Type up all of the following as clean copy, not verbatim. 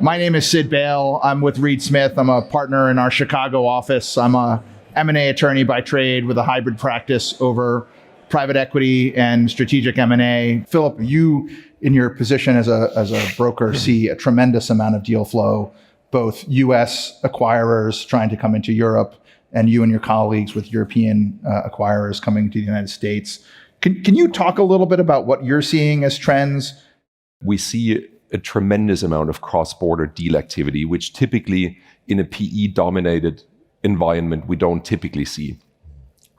My name is Sid Bale. I'm with Reed Smith. I'm a partner in our Chicago office. I'm a M&A attorney by trade with a hybrid practice over private equity and strategic M&A. Philip, you, in your position as a broker, see a tremendous amount of deal flow, both US acquirers trying to come into Europe and you and your colleagues with European acquirers coming to the United States. Can you talk a little bit about what you're seeing as trends? We see a tremendous amount of cross-border deal activity, which typically in a PE-dominated environment we don't typically see.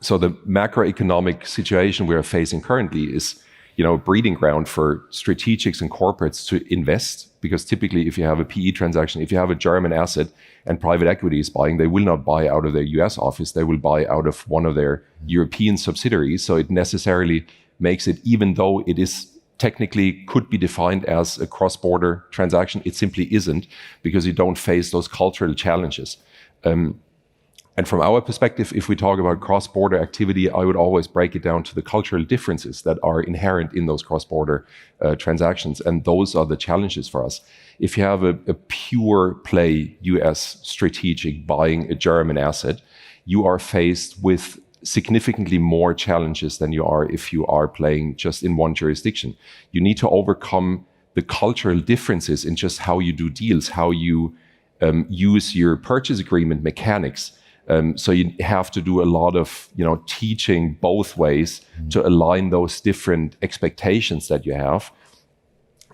So the macroeconomic situation we are facing currently is, a breeding ground for strategics and corporates to invest, because typically if you have a PE transaction, if you have a German asset and private equity is buying, they will not buy out of their US office, they will buy out of one of their European subsidiaries. So it necessarily makes it, even though it is technically could be defined as a cross-border transaction, it simply isn't, because you don't face those cultural challenges. And from our perspective, if we talk about cross-border activity, I would always break it down to the cultural differences that are inherent in those cross-border transactions. And those are the challenges for us. If you have a pure play US strategic buying a German asset, you are faced with significantly more challenges than you are if you are playing just in one jurisdiction. You need to overcome the cultural differences in just how you do deals, how you use your purchase agreement mechanics. So you have to do a lot of teaching both ways to align those different expectations that you have.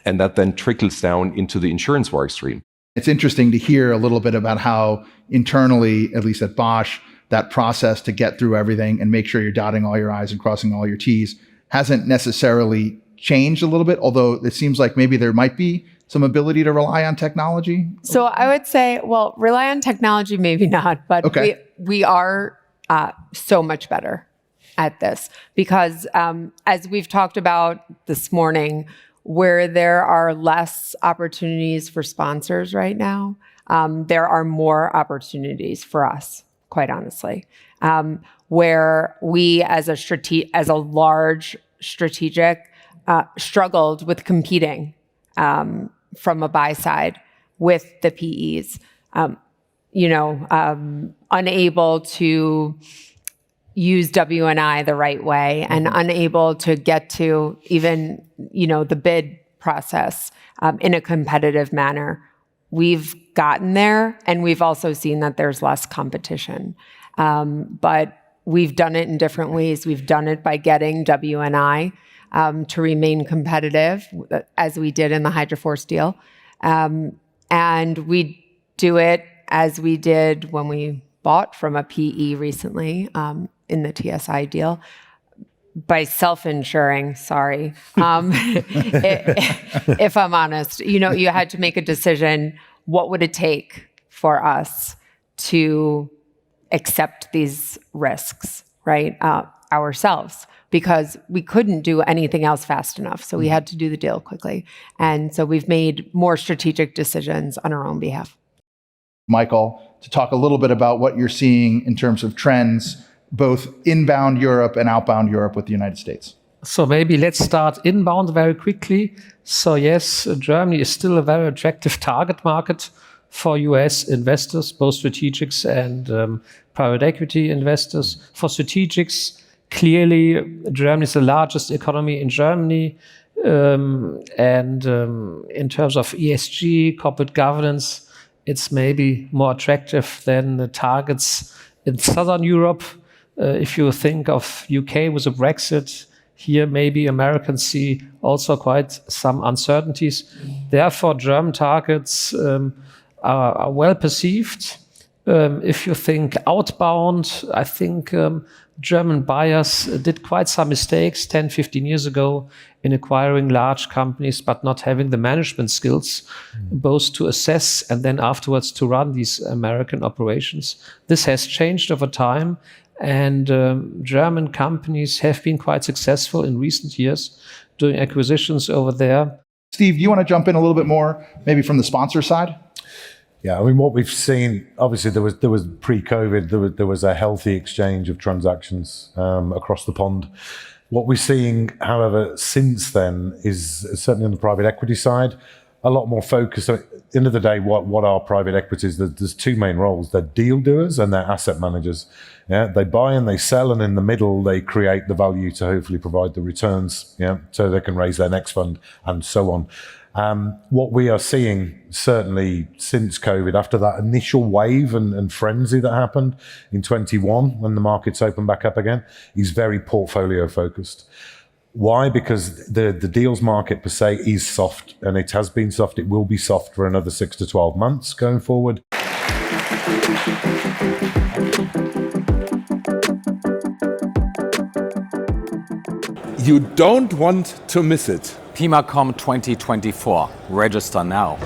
And that then trickles down into the insurance work stream. It's interesting to hear a little bit about how internally, at least at Bosch, that process to get through everything and make sure you're dotting all your I's and crossing all your T's hasn't necessarily changed a little bit, although it seems like maybe there might be some ability to rely on technology. So I would say, well, rely on technology, maybe not, but okay. we are so much better at this because as we've talked about this morning, where there are less opportunities for sponsors right now, there are more opportunities for us, quite honestly, where we as a large strategic struggled with competing from a buy side with the PEs, unable to use W&I the right way and unable to get to even, the bid process in a competitive manner. We've gotten there, and we've also seen that there's less competition. But we've done it in different ways. We've done it by getting W&I to remain competitive, as we did in the Hydroforce deal. And we do it as we did when we bought from a PE recently in the TSI deal, by self-insuring, sorry. If I'm honest, you had to make a decision, what would it take for us to accept these risks, right, ourselves? Because we couldn't do anything else fast enough. So we had to do the deal quickly. And so we've made more strategic decisions on our own behalf. Michael, to talk a little bit about what you're seeing in terms of trends, both inbound Europe and outbound Europe with the United States. So maybe let's start inbound very quickly. So yes, Germany is still a very attractive target market for US investors, both strategics and private equity investors. For strategics, clearly, Germany is the largest economy in Germany. And in terms of ESG, corporate governance, it's maybe more attractive than the targets in Southern Europe. If you think of UK with a Brexit, here maybe Americans see also quite some uncertainties. Therefore, German targets are well perceived. If you think outbound, I think German buyers did quite some mistakes 10, 15 years ago in acquiring large companies, but not having the management skills, both to assess and then afterwards to run these American operations. This has changed over time, and German companies have been quite successful in recent years doing acquisitions over there. Steve, you want to jump in a little bit more, maybe from the sponsor side? Yeah, I mean, what we've seen, obviously there was pre-COVID, there was a healthy exchange of transactions across the pond. What we're seeing, however, since then is certainly on the private equity side, a lot more focus. So at the end of the day, what are private equities? There's two main roles. They're deal doers and they're asset managers. Yeah, they buy and they sell, and in the middle, they create the value to hopefully provide the returns, yeah, so they can raise their next fund and so on. What we are seeing, certainly since COVID, after that initial wave and frenzy that happened in 21, when the markets opened back up again, is very portfolio focused. Why? Because the deals market per se is soft, and it has been soft. It will be soft for another 6 to 12 months going forward. You don't want to miss it. pemacom 2024. Register now.